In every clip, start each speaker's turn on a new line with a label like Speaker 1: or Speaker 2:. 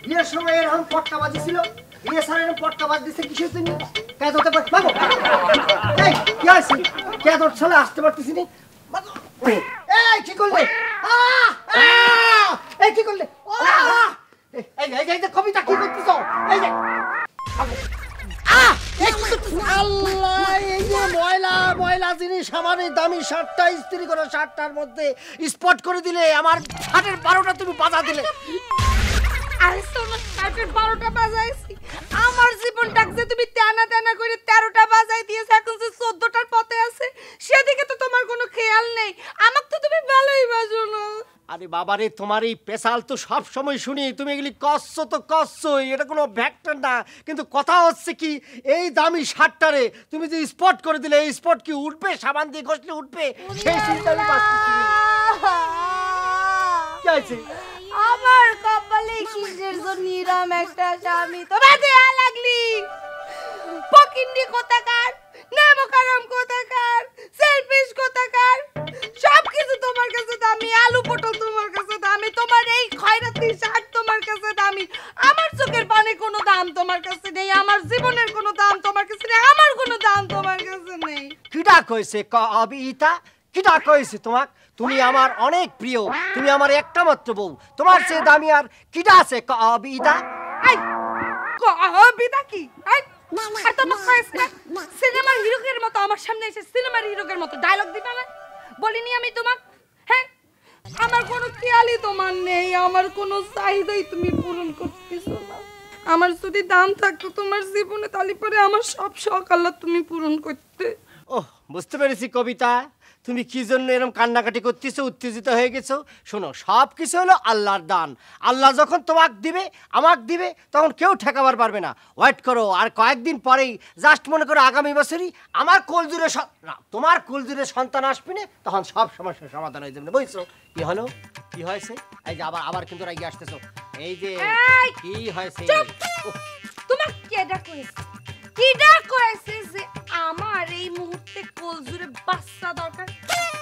Speaker 1: বিয়ের সময় এরকম পটকা বাজিছিল, বিয়ে স্যার এরকম পটকা বাজ দিচ্ছে কিসের জন্য? কে ধরতে পারছি বাবু? এই কি হয়েছে? কে ধর ছেলে আসতে পারতেছি নি? এই কি করলে? এই কি করলে? এই এই এই কবিতা কি করতেছ? এই যে আল্লাহ, এই যে ময়লা ময়লা জিনিস আমার এই দামি শার্টটা ইস্ত্রি করা শার্টটার মধ্যে স্পট করে দিলে, আমার শার্টের 12টা তুমি বাজা দিলে।
Speaker 2: আরে সোনা, শার্টের 12টা বাজাইছি। আমার জীবনটাকে যে তুমি টানা টানা করে 13টা বাজাই দিয়েছ, এখন যে 14টার পথে আছে সেদিকে তো তোমার কোনো খেয়াল নেই। আমাকে তো তুমি ভালোই বাজো না।
Speaker 1: আরে বাবারে, তোমার এই পেশাল তো সব সময় শুনি, তুমি এগুলি কষছো তো কষছোই, এটা কোনো ভ্যাক্টর না। কিন্তু কথা হচ্ছে কি, এই দামি শার্টটারে তুমি যে স্পট করে দিলে, এই স্পট কি উঠবে? সাবান দিয়ে ঘষলে উঠবে? সেই চিন্তা আমি পাচ্ছি। কি হয়েছে?
Speaker 2: আমার কপালে কিসের জন্য নিরাম একটা স্বামী তোমার দেয়া লাগলি? পকিন্ডি কোথাকার, নেমকারাম কোথাকার, সেলফিশ কোথাকার, সবকিছু তোমার কাছে দামি। আলু পটল তোমার কাছে দামি, তোমার এই খয়রাতি শার্ট তোমার কাছে দামি। আমার চোখের পানি কোনো দাম তোমার কাছে নেই, আমার জীবনের কোনো দাম তোমার কাছে নেই, আমার কোনো দাম তোমার কাছে নেই।
Speaker 1: কিডা কইছে কবিতা? কিডা কইছে তোমাক? তুমি আমার অনেক প্রিয়, তুমি আমার একটা মাত্র বউ, তোমার চেয়ে দামি আর কিডা আছে কবিতা?
Speaker 2: এই কবিতা কি? এই আর তোমার কইছে সিনেমার হিরোকের মতো আমার সামনে এসে সিনেমার হিরোকের মতো ডায়লগ দিবা না? বলিনি আমি তোমাক? হ্যাঁ, আমার কোনো খেয়ালই তোমার নেই, আমার কোনো চাহিদাই তুমি পূরণ করতেছো না। আমার যদি দাম থাকতো তোমার জীবনে, তাহলে পরে আমার সব শখ আল্লাহ তুমি পূরণ করতে।
Speaker 1: ওহ, বুঝতে পেরেছি কবিতা, তুমি কি জন্য এরকম কান্নাকাটি করতেছো, উত্তেজিত হয়ে গেছো। শোনো, সব কিছু হলো আল্লাহর দান। আল্লাহ যখন তোমাক দিবে, আমাক দিবে, তখন কেউ ঠেকাবার পারবে না। ওয়েট করো, আর কয়েকদিন পরেই, জাস্ট মনে করো আগামী বছরই আমার কোলজুড়ে তোমার কোলজুড়ে সন্তান আসবে না, তখন সব সমস্যার সমাধান হয়ে যাবে। বুঝছো? কি হলো? কি হয়েছে? এই যে আবার আবার কিন্তু রাগি আসতেছো। এই যে কি হয়েছে?
Speaker 2: তোমার কেডা কইছে? কিডা কইছে যে আমার এই মুহূর্তে কোলজুড়ে বাচ্চা দরকার?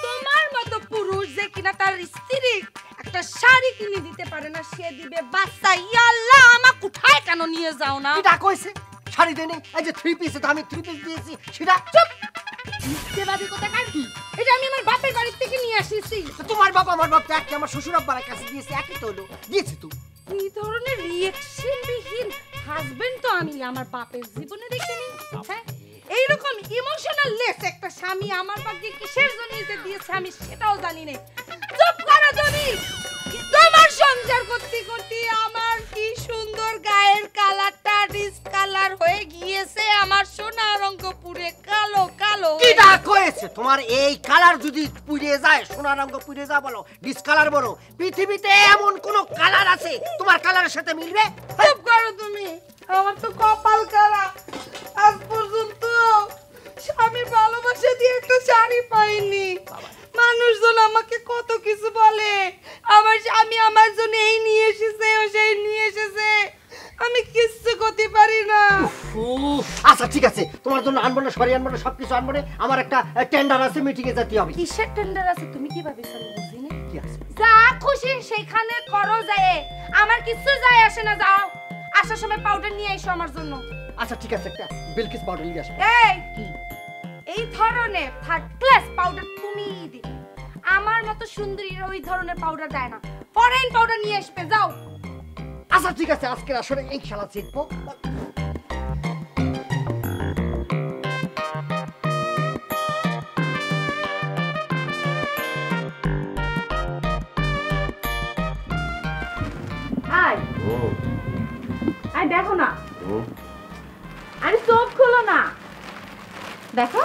Speaker 2: তোমার মতো পুরুষ যে কিনা তার স্ত্রী একটা শাড়ি কিনে দিতে পারে না, সে দিবে বাচ্চা? ইয়া আল্লাহ, আমাকে উঠায় কেন নিয়ে যাও না?
Speaker 1: কিডা কইছে শাড়ি দেই নাই? এই যে 3 পিস, তো আমি 3 পিস দিয়েছি, সেটা
Speaker 2: চুপ। মিথ্যে বাড়ি কোথাকার? এটা আমি আমার বাপের বাড়ি থেকে নিয়ে আসিছি।
Speaker 1: তোমার বাবা আমার বাপ এক, আমার শ্বশুর আব্বার কাছে দিয়েছে, একই তো হলো, দিয়েছি তো।
Speaker 2: এই ধরনের রিঅ্যাকশন বিহীন হাজবেন্ড তো আমি আমার বাপের জীবনে দেখিনি। হ্যাঁ, এইরকম ইমোশনাল লেস একটা স্বামী আমার ভাগ্যে কিসের জন্য যে দিয়েছে আমি সেটাও জানি না। চুপ করো তুমি। তোমার সংসার করতে করতে আমার কি সুন্দর গায়ের কালারটা ডিসকালার হয়ে গিয়েছে, আমার সোনা রঙ পুরে কালো কালো।
Speaker 1: কিডা কইছে তোমার এই কালার যদি পুড়ে যায়, সোনা রঙ পুড়ে যায় বলো, ডিসকালার বলো? পৃথিবীতে এমন কোন কালার আছে তোমার কালারের সাথে মিলবে?
Speaker 2: চুপ করো তুমি। আমার তো কপাল কালা, আজ পর্যন্ত স্বামী ভালোবাসা দিয়ে একটা শাড়ি পাইনি। মানুষজন আমাকে কত কিছু বলে, আমার স্বামী আমার জন্য এই নিয়ে এসেছে, ও সেই নিয়ে এসেছে, আমি কিচ্ছু করতে পারি না।
Speaker 1: আচ্ছা ঠিক আছে, তোমার জন্য আনবো না, সরি আনবো না, সবকিছু আনবো না। আমার একটা টেন্ডার আছে, মিটিং এ যেতে হবে।
Speaker 2: কিসের টেন্ডার আছে তুমি কি ভাবিস আমি বুঝি না?
Speaker 1: কি আছে?
Speaker 2: যা খুশি সেখানে করো যায়, আমার কিছু যায় আসে না। যাও, আসার সময় পাউডার নিয়ে এসো আমার জন্য।
Speaker 1: আচ্ছা ঠিক আছে, একটা বিলকিস পাউডার নিয়ে আসবো।
Speaker 2: এই ধরনের থার্ড ক্লাস পাউডার তুমি দিবে, আমার মতো সুন্দরীরা ওই ধরনের পাউডার দেয় না। ফরেন পাউডার নিয়ে আসবে, যাও।
Speaker 1: আচ্ছা ঠিক আছে, আজকে আসলে এই খেলা জিতবো।
Speaker 2: আই দেখো না, আরে চোখ খুলো না। দেখো,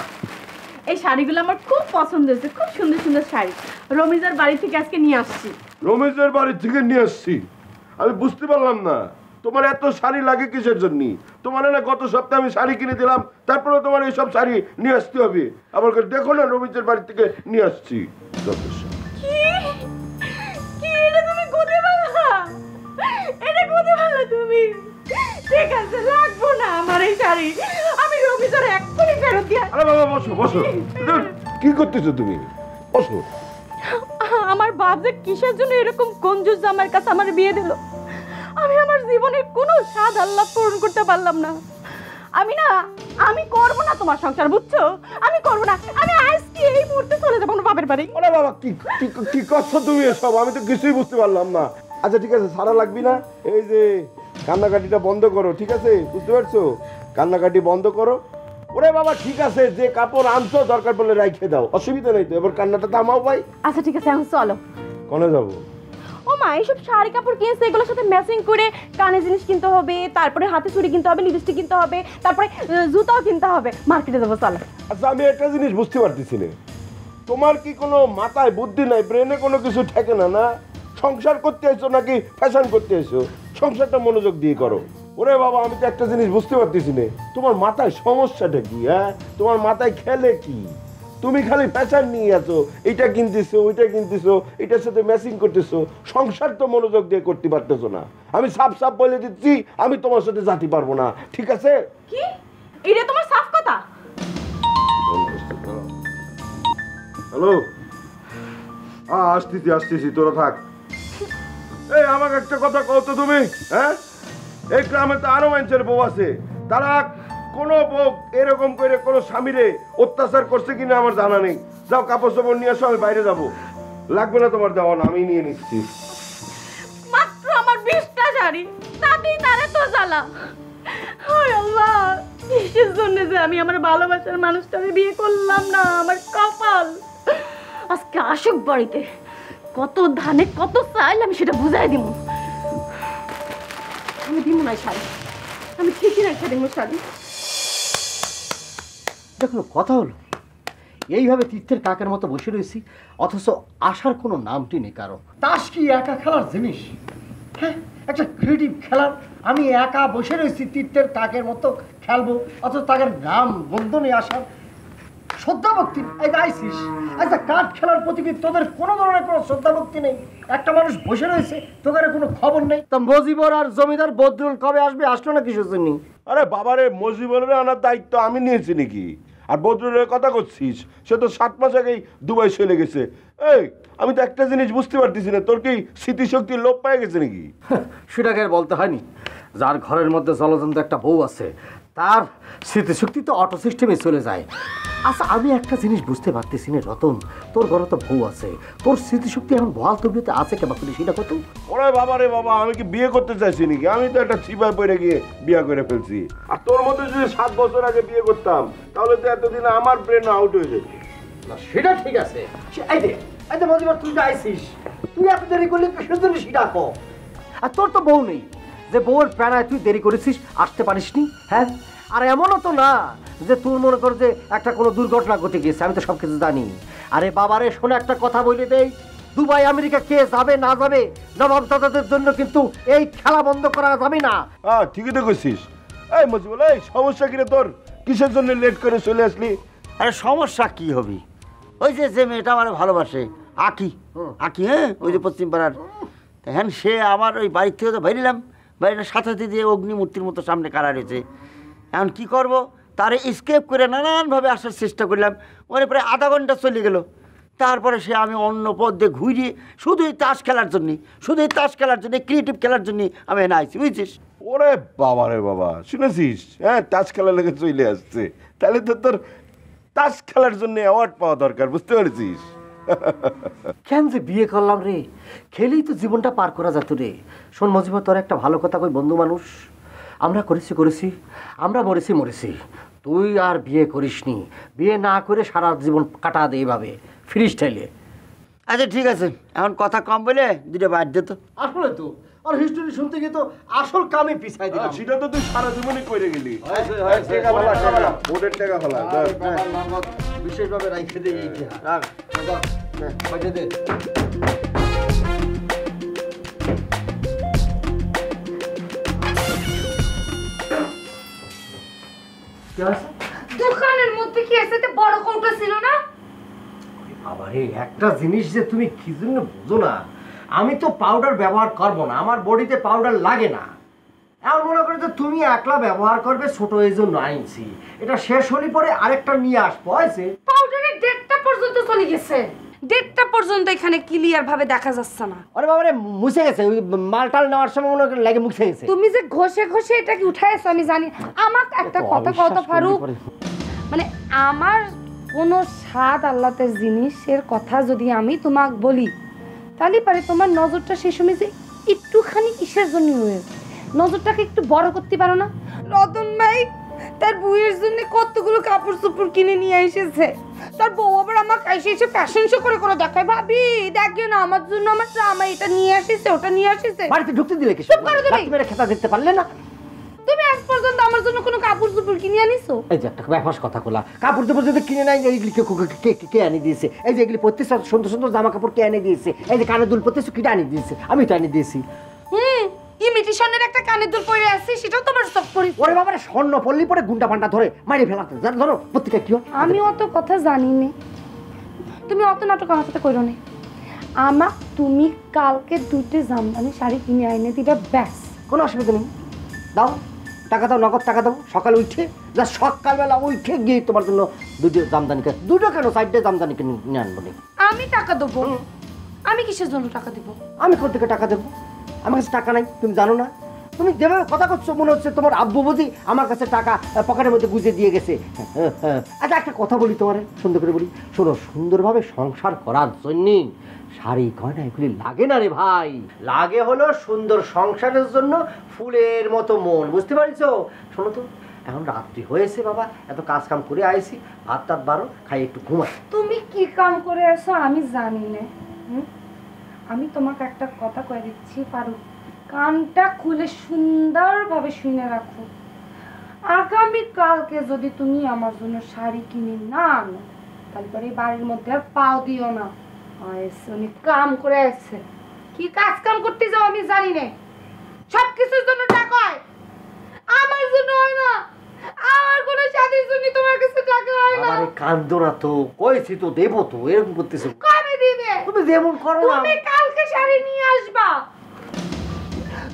Speaker 2: এই শাড়িগুলো আমার খুব পছন্দ হয়েছে, খুব সুন্দর সুন্দর শাড়ি। রমিজার বাড়ি থেকে আজকে নিয়ে আসছি।
Speaker 3: রমেশের বাড়ি থেকে নিয়ে আসছি? আমি বুঝতে পারলাম না, তোমার এত শাড়ি লাগে কিসের জন্য? তোমার না গত সপ্তাহে আমি শাড়ি কিনে দিলাম, তারপরে তোমার এইসব শাড়ি নিয়ে আসতে হবে? আমার দেখো না, রমেশের বাড়ি থেকে নিয়ে আসছি।
Speaker 2: তুমি ঠিক আছে, লাগবো না আমার এই শাড়ি, আমি রমিজার এক্ষুনি ফেরত দিয়ে।
Speaker 3: আরে বাবা বসো বসো, কি করতেছো তুমি? বসো।
Speaker 2: আমার বাপ যে কিসের জন্য এরকম কঞ্জুস জামার কাছে আমার বিয়ে দিল, আমি আমার জীবনের কোনো স্বাদ আল্লাহ পূরণ করতে পারলাম না। আমি করব না তোমার সংসার, বুঝছো? আমি করব না। আমি আজকে এই মুহূর্তে চলে যাবো আমার বাপের বাড়ি।
Speaker 3: ওরে বাবা, কি কি কি করছো তুমি এসব? আমি তো কিছুই বুঝতে পারলাম না। আচ্ছা ঠিক আছে, সারা লাগবি না। এই যে কান্নাকাটিটা বন্ধ করো, ঠিক আছে? বুঝতে পারছো? কান্নাকাটি বন্ধ করো। ওরে বাবা ঠিক আছে, যে কাপড় আনছো দরকার পড়লে রাইখে দাও, অসুবিধা নেই তো। এবার কান্নাটা থামাও ভাই।
Speaker 2: আচ্ছা ঠিক আছে, এখন চলো।
Speaker 3: কোনে যাবো?
Speaker 2: ও মা, এইসব শাড়ি কাপড় কিনছে, এগুলোর সাথে ম্যাচিং করে কানে জিনিস কিনতে হবে, তারপরে হাতে চুড়ি কিনতে হবে, লিপস্টিক কিনতে হবে, তারপরে জুতাও কিনতে হবে। মার্কেটে যাবো, চলো।
Speaker 3: আচ্ছা আমি একটা জিনিস বুঝতে পারতেছি না, তোমার কি কোনো মাথায় বুদ্ধি নাই, ব্রেনে কোনো কিছু থাকে না? না সংসার করতে এসো নাকি ফ্যাশন করতে এসো? সংসারটা মনোযোগ দিয়ে করো। ওরে বাবা, আমি তো একটা জিনিস বুঝতে পারতেছি না, তোমার মাথায় সমস্যাটা কি? হ্যাঁ, তোমার মাথায় খেলে কি? তুমি খালি ফ্যাশন নিয়ে আছো, এইটা কিনতেছো ওইটা কিনতেছো, এটার সাথে ম্যাচিং করতেছো, সংসার তো মনোযোগ দিয়ে করতে পারতেছো না। আমি সাফ সাফ বলে দিচ্ছি, আমি তোমার সাথে যেতে পারবো না, ঠিক আছে?
Speaker 2: কি? এটা তোমার সাফ কথা?
Speaker 3: হ্যালো, আসতেছি আসতেছি, তোরা থাক। এই আমাকে একটা কথা কও তো তুমি, হ্যাঁ? এই গ্রামে তো আরো মানুষের বউ আছে, তারা কোনো বউ এরকম করে কোনো স্বামীরে অত্যাচার করছে কিনা আমার জানা নেই। যাও কাপড় চাপড় নিয়ে আসো, আমি বাইরে যাবো। লাগবে না তোমার দেওয়া, আমি নিয়ে নিচ্ছি।
Speaker 2: মাত্র আমার 20টা শাড়ি, তাতেই তারে তো জ্বালা। হায় আল্লাহ, কিসের জন্য যে আমি আমার ভালোবাসার মানুষটাকে বিয়ে করলাম না? আমার কপাল। আজকে আসুক বাড়িতে, কত ধানে কত চাইল আমি সেটা বুঝাই দিব। আমি দিব না শাড়ি, আমি ঠিকই রাখা দিব শাড়ি।
Speaker 1: দেখো কথা হলো, এইভাবে তীর্থের কাকের মতো বসে রয়েছি, অথচ আসার কোনো নামটি নেই কারো। তাস কি একা খেলার জিনিস? হ্যাঁ, একটা ক্রিয়েটিভ খেলার। আমি একা বসে রয়েছি তীর্থের কাকের মতো খেলবো, অথচ তাদের নাম বন্ধ নেই আসার। শ্রদ্ধা ভক্তি এই আইসিস, আচ্ছা কাঠ খেলার প্রতি কি তোদের কোনো ধরনের কোনো শ্রদ্ধা ভক্তি নেই? একটা মানুষ বসে রয়েছে, তোদের কোনো খবর নেই। তা মজিবর আর জমিদার বদরুল কবে আসবে? আসলো না কিসের জন্য?
Speaker 3: আরে বাবারে, মজিবরের আনার দায়িত্ব আমি নিয়েছি নাকি? আর বদরুলের কথা করছিস, সে তো 7 মাস আগেই দুবাই চলে গেছে। এই আমি তো একটা জিনিস বুঝতে পারতেছি না, তোর কি স্মৃতিশক্তির লোপ পেয়ে গেছে নাকি?
Speaker 1: সেটাকে আর বলতে হয়নি, যার ঘরের মধ্যে জলজন্ত একটা বউ আছে তার স্মৃতিশক্তি তো অটো সিস্টেমে চলে যায়। আচ্ছা আমি একটা জিনিস বুঝতে পারতেছি না রতন, তোর ঘরে তো বউ আছে, তোর স্মৃতিশক্তি এখন বহাল তবিয়তে আছে কেবা করে সেটা কত?
Speaker 3: ওরে বাবা রে বাবা, আমি কি বিয়ে করতে চাইছি নাকি? আমি তো একটা চিপায় পড়ে গিয়ে বিয়ে করে ফেলছি। আর তোর মধ্যে যদি 7 বছর আগে বিয়ে করতাম, তাহলে তো এতদিন আমার ব্রেন আউট হয়ে যেত।
Speaker 1: না সেটা ঠিক আছে, এই দে মজিবর, তুই যে আইসিস, তুই এত দেরি করলি কিসের জন্য সেটা কো। আর তোর তো বউ নেই, যে বউয়ের প্যারায় তুই দেরি করেছিস, আসতে পারিসনি। হ্যাঁ, আর এমনও তো না যে তুই মনে কর যে একটা কোনো দুর্ঘটনা ঘটে গিয়েছে, আমি তো সব কিছু জানি। আরে বাবারে শোনো, একটা কথা বলে দেই, দুবাই আমেরিকা কে যাবে না যাবে, নবাব দাদাদের জন্য কিন্তু এই খেলা বন্ধ করা যাবে না।
Speaker 3: হ্যাঁ ঠিকই তো করছিস। এই মজিবুল, এই সমস্যা কিরে তোর? কিসের জন্য লেট করে চলে আসলি?
Speaker 4: আরে সমস্যা কি হবে? ওই যে মেয়েটা আমার ভালোবাসে, আঁকি আঁকি, হ্যাঁ, ওই যে পশ্চিম পাড়ার, হ্যাঁ, সে আমার ওই বাড়ির থেকে তো বেরিলাম, বাড়িটা সাথে দিয়ে অগ্নিমূর্তির মতো সামনে কারা রয়েছে। এখন কি করব, তারে স্কেপ করে নানানভাবে আসার চেষ্টা করলাম, ওরে প্রায় আধা ঘন্টা চলে গেল। তারপরে সে আমি অন্য পথ দিয়ে ঘুরিয়ে শুধু এই তাস খেলার জন্যে, ক্রিয়েটিভ খেলার জন্যে আমি এনে আইছি, বুঝছিস?
Speaker 3: ওরে বাবা রে বাবা, শুনেছিস? হ্যাঁ, তাস খেলা লেগে চলে আসছে, তাহলে তো তোর তাস খেলার জন্য অ্যাওয়ার্ড পাওয়া দরকার, বুঝতে পেরেছিস?
Speaker 1: কেন যে বিয়ে করলাম রে, খেলেই তো জীবনটা পার করা যেত রে। শোন মজিবর, তোর একটা ভালো কথা কই, বন্ধু মানুষ, আমরা করেছি, আমরা মরেছি। তুই আর বিয়ে করিসনি, বিয়ে না করে সারা জীবন কাটা দে এইভাবে ফ্রি স্টাইলে।
Speaker 4: আচ্ছা ঠিক আছে, এখন কথা কম বলে দুটো বাদ দে তো।
Speaker 1: আসলে তো আর হিস্টোরি শুনতে গিয়ে তো আসল কামে পিছাই দিলাম।
Speaker 3: সেটা তো তুই সারা জীবনই করে গেলি।
Speaker 1: বিশেষভাবে রাইখে দে এইটা। দে
Speaker 2: দোকানের মধ্যে কি এসে বড় কৌটা ছিল না?
Speaker 1: আবার একটা জিনিস যে তুমি কি জন্য বুঝো না, আমি তো পাউডার ব্যবহার করবো না, আমার বডিতে পাউডার লাগে না। এমন মনে করে যে তুমি একলা ব্যবহার করবে, ছোট এই জন্য আনছি, এটা শেষ হলে পরে আরেকটা নিয়ে আসবো। হয়েছে
Speaker 2: পাউডারের ডেটটা পর্যন্ত চলে গেছে। ডেটটা পর্যন্ত এখানে ক্লিয়ার ভাবে দেখা যাচ্ছে না।
Speaker 1: আরে বাবা রে, মুছে গেছে ওই মালটাল নেওয়ার সময় মনে হয় লাগে মুছে গেছে।
Speaker 2: তুমি যে ঘষে ঘষে এটাকে উঠাইছো আমি জানি। আমাকে একটা কথা কও তো ফারুক, মানে আমার কোনো স্বাদ আল্লাতের জিনিসের কথা যদি আমি তোমাকে বলি তাহলে পারে তোমার নজরটা সেই সময় যে একটুখানি কিসের জন্য হয়েছে, নজরটাকে একটু বড় করতে পারো না? রতন ভাই তার বউয়ের জন্য কতগুলো কাপড় চোপড় কিনে নিয়ে এসেছে, তার বউ আবার আমাকে এসে ফ্যাশন শো করে করে দেখায়, ভাবি দেখে না আমার জন্য আমার জামা এটা নিয়ে আসিছে ওটা নিয়ে আসিছে।
Speaker 1: বাড়িতে ঢুকতে দিলে কি?
Speaker 2: চুপ করো তুমি।
Speaker 1: তুমি খেতা দেখতে পারলে না?
Speaker 2: তুমি আজ পর্যন্ত আমার জন্য কোনো কাপড় চোপড় কিনে আনিছো?
Speaker 1: এই যে একটা ব্যাপার কথা বলা, কাপড় চোপড় যদি কিনে নাই, এইগুলি কে এনে দিয়েছে? এই যে এগুলি প্রত্যেক সুন্দর সুন্দর জামা কাপড় কে এনে দিয়েছে? এই যে কানে দুল প্রত্যেক কিটা এনে দিয়েছে? আমি তো এনে দিয়েছি।
Speaker 2: ইমিটেশনের একটা কানের দুল পরে আছে, সেটাও তোমার সব পরে।
Speaker 1: ওরে বাবা রে, স্বর্ণ পল্লী পরে গুন্ডা পান্ডা ধরে মারি ফেলাতে ধরো প্রত্যেকটা কি হয়?
Speaker 2: আমি অত কথা জানি না, তুমি অত নাটক আমার সাথে করো না। আমার তুমি কালকে দুটো জামদানি শাড়ি কিনে আইনে দিবা, ব্যাস।
Speaker 1: কোনো অসুবিধা নেই, দাও টাকা দাও, নগদ টাকা দাও। সকালে উঠে যা সকালবেলা উঠে গিয়ে তোমার জন্য দুটো জামদানি, দুটো কেন 4টে জামদানি কিনে নিয়ে আনবো।
Speaker 2: আমি টাকা দেবো? আমি কিসের জন্য টাকা দেবো?
Speaker 1: আমি কোথা থেকে টাকা দেবো? আমার কাছে টাকা নাই, তুমি জানো না? তুমি যেভাবে কথা করছো মনে হচ্ছে তোমার আব্বু বুঝি আমার কাছে টাকা পকেটের মধ্যে গুঁজে দিয়ে গেছে। আচ্ছা একটা কথা বলি তোমার, সুন্দর করে বলি, শোনো, সুন্দরভাবে সংসার করার জন্য শাড়ি গয়না এগুলি লাগে না রে ভাই, লাগে হলো সুন্দর সংসারের জন্য ফুলের মতো মন, বুঝতে পারছো? শোনো তো, এখন রাত্রি হয়েছে বাবা, এত কাজ কাম করে আইছি, ভাত টাত বারো খাই, একটু ঘুমাই।
Speaker 2: তুমি কি কাম করে আসো আমি জানি না। আমি তোমাকে একটা কথা কয়ে দিচ্ছি পারো, কানটা খুলে সুন্দরভাবে শুনে রাখো। আগামী কালকে যদি তুমি আমার জন্য শাড়ি কিনে না আনো তারপরে বাড়ির মধ্যে আর পাও দিও না। উনি কাম করে আসছে, কি কাজ কাম করতে যাও আমি জানি না। সব কিছুর জন্য টাকা হয়, আমার জন্য হয় না। আমার কোনো শাড়ির জন্য তোমার কাছে টাকা হয় না।
Speaker 1: আরে কান্দো না তো, কইছি তো দেবো তো, এরকম করতেছো।
Speaker 2: কবে দিবে?
Speaker 1: তুমি যেমন করো না।
Speaker 2: তুমি কালকে শাড়ি নিয়ে আসবা,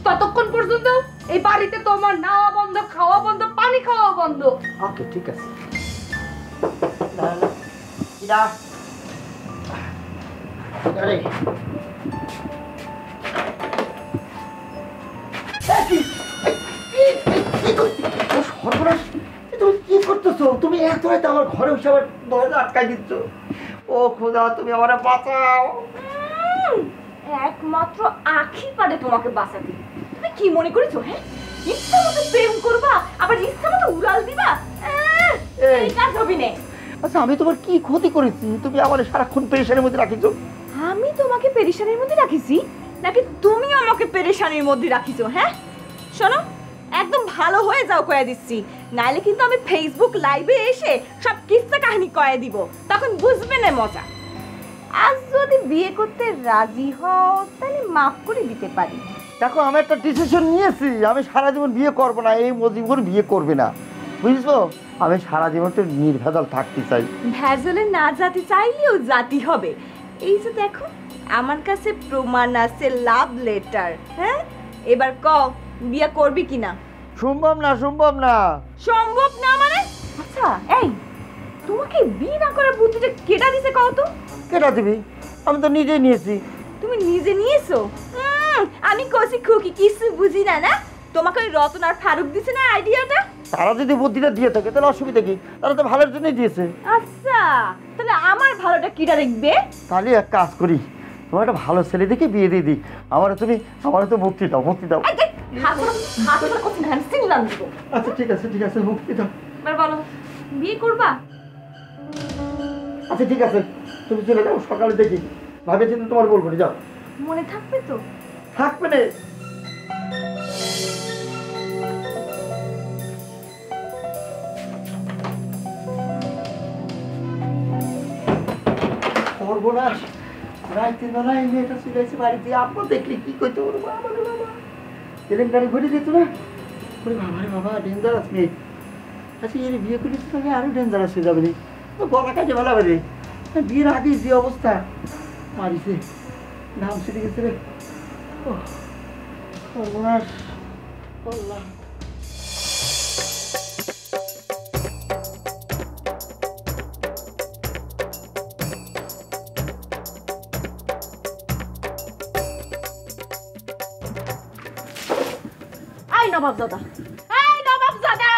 Speaker 2: ততক্ষণ পর্যন্ত এই বাড়িতে তোমার নাওয়া বন্ধ, খাওয়া বন্ধ, পানি খাওয়া বন্ধ।
Speaker 1: ওকে ঠিক আছে। তুমি কি করতেছো? তুমি এত রাতে আমার ঘরে বসে আবার দরজা আটকাই দিচ্ছ। ও খোদা, তুমি আমার বাঁচাও।
Speaker 5: একমাত্র আখি পারে তোমাকে বাঁচাতে। তুমি কি মনে করেছো? হ্যাঁ, ইচ্ছা মতো প্রেম করবা আবার ইচ্ছা মতো উড়াল দিবা? এই কাজ হবে না।
Speaker 4: আচ্ছা আমি তোমার কি ক্ষতি করেছি তুমি আমার সারাক্ষণ পেরেশানির মধ্যে রাখিছো?
Speaker 5: আমি তোমাকে পেরেশানির মধ্যে রাখিছি নাকি তুমি আমাকে পেরেশানির মধ্যে রাখিছো? হ্যাঁ শোনো, একদম ভালো হয়ে যাও কয়ে দিচ্ছি, নাইলে কিন্তু আমি ফেসবুক লাইভে এসে সব কিস্সা কাহিনী কয়ে দিব, তখন বুঝবে না মজা। আজ যদি বিয়ে করতে রাজি হও তাহলে মাফ করে দিতে পারি।
Speaker 4: দেখো আমি একটা ডিসিশন নিয়েছি, আমি সারা জীবন বিয়ে করবো না, এই মজিবুর বিয়ে করবে না, বুঝছো? আমি সারা জীবন তো নির্ভেজাল থাকতে চাই।
Speaker 5: ভেজালে না জাতি চাইলেও জাতি হবে। এই যে দেখো আমার কাছে প্রমাণ আছে, লাভ লেটার। হ্যাঁ এবার কও বিয়ে করবি কিনা?
Speaker 4: সম্ভব না, সম্ভব না।
Speaker 5: সম্ভব না মানে? আচ্ছা এই তোমাকে বিয়ে না করার বুদ্ধিটা কেটা দিছে কও তো?
Speaker 4: কেটা দিবি? আমি তো নিজেই নিয়েছি।
Speaker 5: তুমি নিজে নিয়েছো? আমি কইছি খুকি কিছু বুঝি না। না তোমাকে ওই রতন আর ফারুক দিছে না আইডিয়াটা?
Speaker 4: তারা যদি বুদ্ধিটা দিয়ে থাকে তাহলে অসুবিধা কি? তারা তো ভালোর জন্যই দিয়েছে।
Speaker 5: আচ্ছা তাহলে আমার ভালোটা কিটা দেখবে?
Speaker 4: তাহলে এক কাজ করি, তোমার একটা ভালো ছেলে দেখে বিয়ে দিয়ে দিই। আমার তো মুক্তি দাও, মুক্তি দাও। আচ্ছা ঠিক আছে, ঠিক আছে, মুক্তি দাও।
Speaker 5: এবার বলো বিয়ে করবা?
Speaker 4: আচ্ছা ঠিক আছে, তুমি চলে যাও, সকালে দেখি ভাবে চিন্তা তোমার বলবো। যাও,
Speaker 5: মনে থাকবে তো?
Speaker 4: থাকবে না। সর্বনাশ, রাইতে বেলায় মেয়েটা চলে বাড়িতে, আপনি দেখলে কি করতে পারবো? বাবা রে বাবা, কেলেঙ্কারি ঘুরে যেত না। বাবা রে বাবা, ডেঞ্জারাস মেয়ে। আচ্ছা এর বিয়ে করে তাহলে আরো ডেঞ্জারাস হয়ে যাবে রে, বলা কাজে ভালো হবে রে। বিয়ের আগে যে অবস্থা মারিছে, নাম ছিঁড়ে গেছে রে। সর্বনাশ, আল্লাহ।
Speaker 5: নবাবজাদা, এই নবাবজাদা,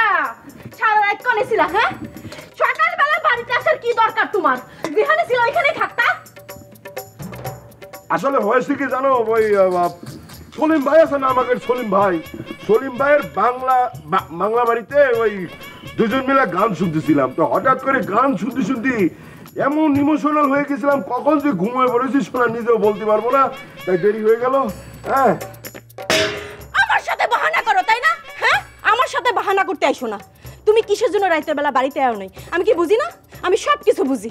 Speaker 5: সারা রাত কোনে ছিলা? হ্যাঁ, সকালবেলা বাড়িতে আসার কি দরকার তোমার? যেখানে ছিল ওইখানেই থাকতা।
Speaker 3: আসলে হয়েছে কি জানো, ওই সলিম ভাই আছে না আমাকে, সলিম ভাইয়ের বাংলা বাড়িতে ওই দুজন মিলে গান শুনতেছিলাম। তো হঠাৎ করে গান শুনতে এমন ইমোশনাল হয়ে গেছিলাম, কখন যে ঘুমিয়ে পড়েছি শোনা নিজেও বলতে পারবো না, তাই দেরি হয়ে গেল। হ্যাঁ,
Speaker 5: আমার সাথে বাহানা করো তাই না? হ্যাঁ, আমার সাথে বাহানা করতে আইসো না। তুমি কিসের জন্য রাতের বেলা বাড়িতে আও নাই? আমি কি বুঝি না? আমি সব কিছু বুঝি।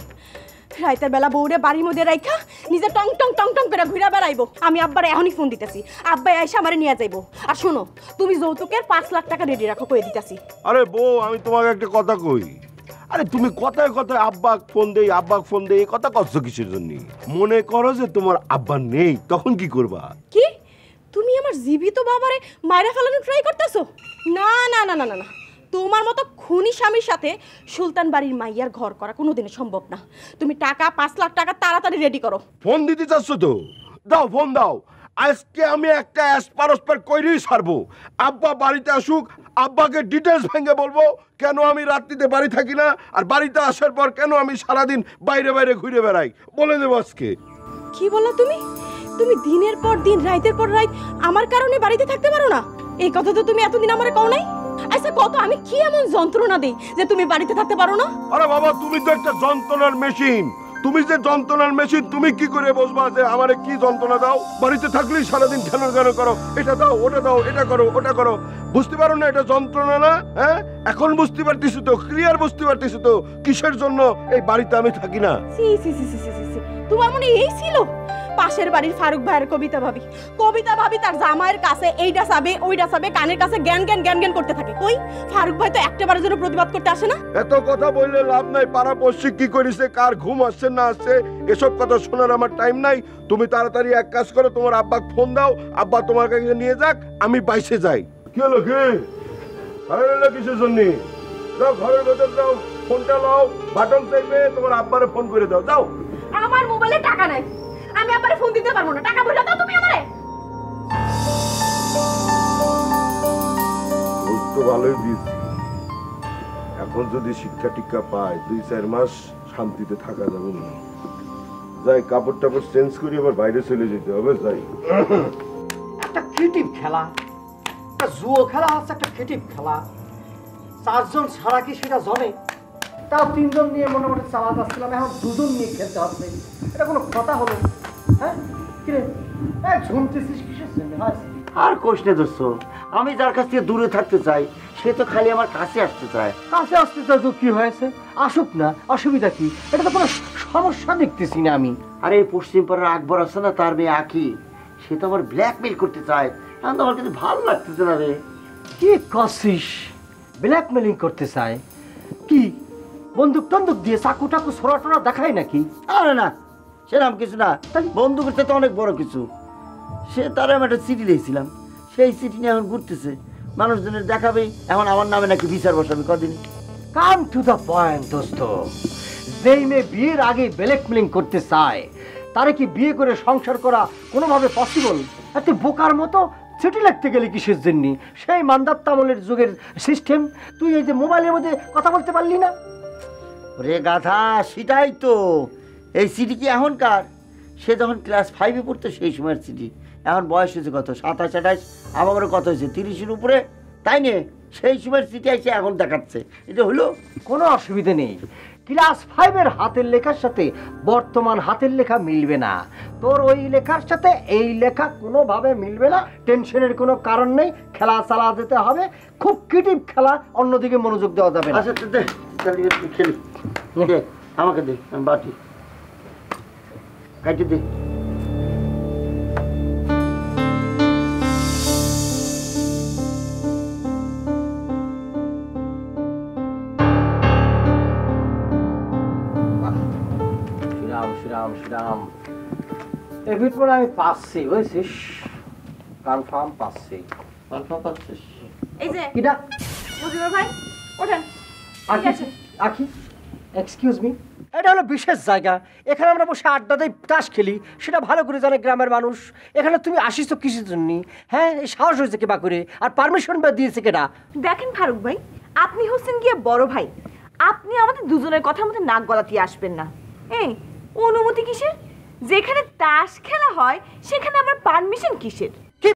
Speaker 5: রাতের বেলা বউরে বাড়ির মধ্যে রাইখা নিজে টং টং টং টং করে ঘুরে বেড়াইবো। আমি আব্বার এখনই ফোন দিতেছি, আব্বাই আইসা আমারে নিয়ে যাইবো। আর শোনো, তুমি যৌতুকের 5 লাখ টাকা রেডি রাখো, কই দিতেছি।
Speaker 3: আরে বউ, আমি তোমাকে একটা কথা কই। আরে তুমি কথায় কথায় আব্বাক ফোন দেই এই কথা করছো কিসের জন্য? মনে করো যে তোমার আব্বা নেই, তখন কি করবা?
Speaker 5: কি তুমি আমার জীবিত বাবারে মাইরা ফেলানোর ট্রাই করতেছো? না না না না না না, তোমার মতো খুনি স্বামীর সাথে সুলতান বাড়ির মাইয়ার ঘর করা কোনোদিনই সম্ভব না। তুমি টাকা 5 লাখ টাকা তাড়াতাড়ি রেডি করো।
Speaker 3: ফোন দিতে চাচ্ছ তো দাও, ফোন দাও। আজকে আমি একটা অ্যাসপারস্পার কইরেই ছাড়বো। আব্বা বাড়িতে আসুক, আব্বাকে ডিটেলস ভেঙে বলবো কেন আমি রাত্রিতে বাড়ি থাকি না, আর বাড়িতে আসার পর কেন আমি সারাদিন বাইরে বাইরে ঘুরে বেড়াই, বলে দেবো আজকে।
Speaker 5: কি বলো তুমি? তুমি দিনের পর দিন রাতের পর রাত আমার কারণে বাড়িতে থাকতে পারো না? এই কথা তো তুমি এতদিন আমারে কও নাই। আচ্ছা কত আমি কি এমন যন্ত্রণা দেই যে তুমি বাড়িতে থাকতে পারো না?
Speaker 3: আরে বাবা, তুমি তো একটা যন্ত্রণার মেশিন। তুমি যে যন্ত্রণার মেশিন, তুমি কি করে বসবা যে আমারে কি যন্ত্রণা দাও? বাড়িতে থাকলেই সারাদিন কেন করো, এটা দাও, ওটা দাও, এটা করো, ওটা করো। বুঝতে পারো না এটা যন্ত্রণা না? হ্যাঁ, এখন বুঝতে পারতেছি তো, ক্লিয়ার বুঝতে পারতেছি তো কিসের জন্য এই বাড়িতে আমি থাকি না।
Speaker 5: সি সি সি সি সি সি, তোমার মনে এই ছিল? পাশের বাড়ির ফারুক ভাইয়ের কবিতা ভাবি তার জামাইয়ের কাছে এইটা চাবে ওইটা চাবে, কানের কাছে জ্ঞান জ্ঞান জ্ঞান জ্ঞান করতে থাকে। কই ফারুক ভাই তো একটাবারের জন্য প্রতিবাদ করতে আসে না।
Speaker 3: এত কথা বললে লাভ নাই। পাড়া পড়শি কি করিছে, কার ঘুম আসছে না আসছে, এসব কথা শোনার আমার টাইম নাই। তুমি তাড়াতাড়ি এক কাজ করো, তোমার আব্বাকে ফোন দাও, আব্বা তোমার কাছে নিয়ে যাক, আমি বাইসে যাই। কি হলো কি? আরে কিসের জন্য? যাও ঘরের ভেতর যাও, ফোনটা নাও, বাটন চাইবে, তোমার আব্বারে ফোন করে দাও, যাও।
Speaker 5: আমার মোবাইলে টাকা নাই, আমি আব্বারে ফোন দিতে পারবো না। টাকা বইলা দাও তুমি আমারে।
Speaker 3: তো ভালোই দিয়েছি। এখন যদি শিক্ষা টিক্ষা পায় 2-4 মাস শান্তিতে থাকা যাবে না। যাই কাপড় টাপড় চেঞ্জ করি, আবার বাইরে চলে যেতে হবে। যাই।
Speaker 1: একটা ক্রিয়েটিভ খেলা, একটা জুয়ো খেলা হচ্ছে একটা ক্রিয়েটিভ খেলা। 4 জন ছাড়া কি সেটা জানে? তাও 3 জন নিয়ে মোটামুটি চালাতে আসছিলাম, এখন 2 জন নিয়ে খেলতে হচ্ছে। এটা কোনো কথা হলো? হ্যাঁ, কিরে ঝুমতেছিস কিসের জন্য?
Speaker 4: আর কোষ নে দোস্ত, আমি যার কাছ থেকে দূরে থাকতে চাই সে তো খালি আমার কাছে আসতে চায়।
Speaker 1: কাছে আসতে চাই তো কি হয়েছে? আসুক না, অসুবিধা কি? এটা তো কোনো সমস্যা দেখতেছি না আমি।
Speaker 4: আরে পশ্চিম পাড়ার আকবর আছে না, তার মেয়ে আঁকি, সে তো আমার ব্ল্যাকমেল করতে চায়। এখন তো আমার কিন্তু ভালো লাগতেছে না রে।
Speaker 1: কি করছিস? ব্ল্যাকমেলিং করতে চায়? কি বন্দুক টন্দুক দিয়ে চাকু টাকু ছোড়া টোড়া দেখায় নাকি?
Speaker 4: আরে না, সেরকম কিছু না, বন্ধুকের সাথে অনেক বড় কিছু। সে তার আমি একটা চিঠি দিয়েছিলাম, সেই চিঠি নিয়ে এখন ঘুরতেছে, মানুষজনের দেখাবে এখন আমার নামে নাকি বিচার বসাবে কদিন।
Speaker 1: কাম টু দ্য পয়েন্ট দোস্ত। যেই মেয়ে বিয়ের আগে ব্ল্যাকমেলিং করতে চায় তারে কি বিয়ে করে সংসার করা কোনোভাবে পসিবল? এত বোকার মতো চিঠি লিখতে গেলে কিসের জন্য? সেই মান্দার তামলের যুগের সিস্টেম। তুই এই যে মোবাইলের মধ্যে কথা বলতে পারলি না?
Speaker 4: রে গাধা, সেটাই তো। এই চিঠি কি এখনকার? সে যখন ক্লাস 5-এ পড়তো সেই সময়ের চিঠি। এখন বয়স হয়েছে কত, 27-28, আমার কত হয়েছে 30-এর উপরে, তাই নে? সেই সময়ের চিঠি এসে এখন দেখাচ্ছে, এটা হলো?
Speaker 1: কোনো অসুবিধা নেই। ক্লাস 5-এর হাতের লেখার সাথে বর্তমান হাতের লেখা মিলবে না। তোর ওই লেখার সাথে এই লেখা কোনোভাবে মিলবে না। টেনশনের কোনো কারণ নেই, খেলা চালা যেতে হবে। খুব ক্রিয়েটিভ খেলা, অন্যদিকে মনোযোগ দেওয়া যাবে না।
Speaker 4: আচ্ছা দে, খেলি, আমাকে দে, আমি বাটি কাটে দে।
Speaker 1: শ্রীরাম শ্রীরাম, এর পরে আমি পাচ্ছি, বুঝছিস? কনফার্ম পাচ্ছি।
Speaker 4: কনফার্ম পাচ্ছিস?
Speaker 5: এই যে
Speaker 1: কিটা
Speaker 5: মুজিবুর ভাই ওঠেন।
Speaker 1: আখি, আখি এক্সকিউজ মি, এটা হলো বিশেষ জায়গা, এখানে আমরা বসে আড্ডা দিই, তাস খেলি, সেটা ভালো করে জানে গ্রামের মানুষ। এখানে তুমি আসিস তো কিসের জন্য? হ্যাঁ, এই সাহস হয়েছে কেবা করে, আর পারমিশন বা দিয়েছে কেটা?
Speaker 5: দেখেন ফারুক ভাই, আপনি হচ্ছেন গিয়ে বড় ভাই, আপনি আমাদের দুজনের কথার মধ্যে নাক গলাতে আসবেন না। এই অনুমতি কিসের? যেখানে তাস খেলা হয় সেখানে আমার পারমিশন কিসের?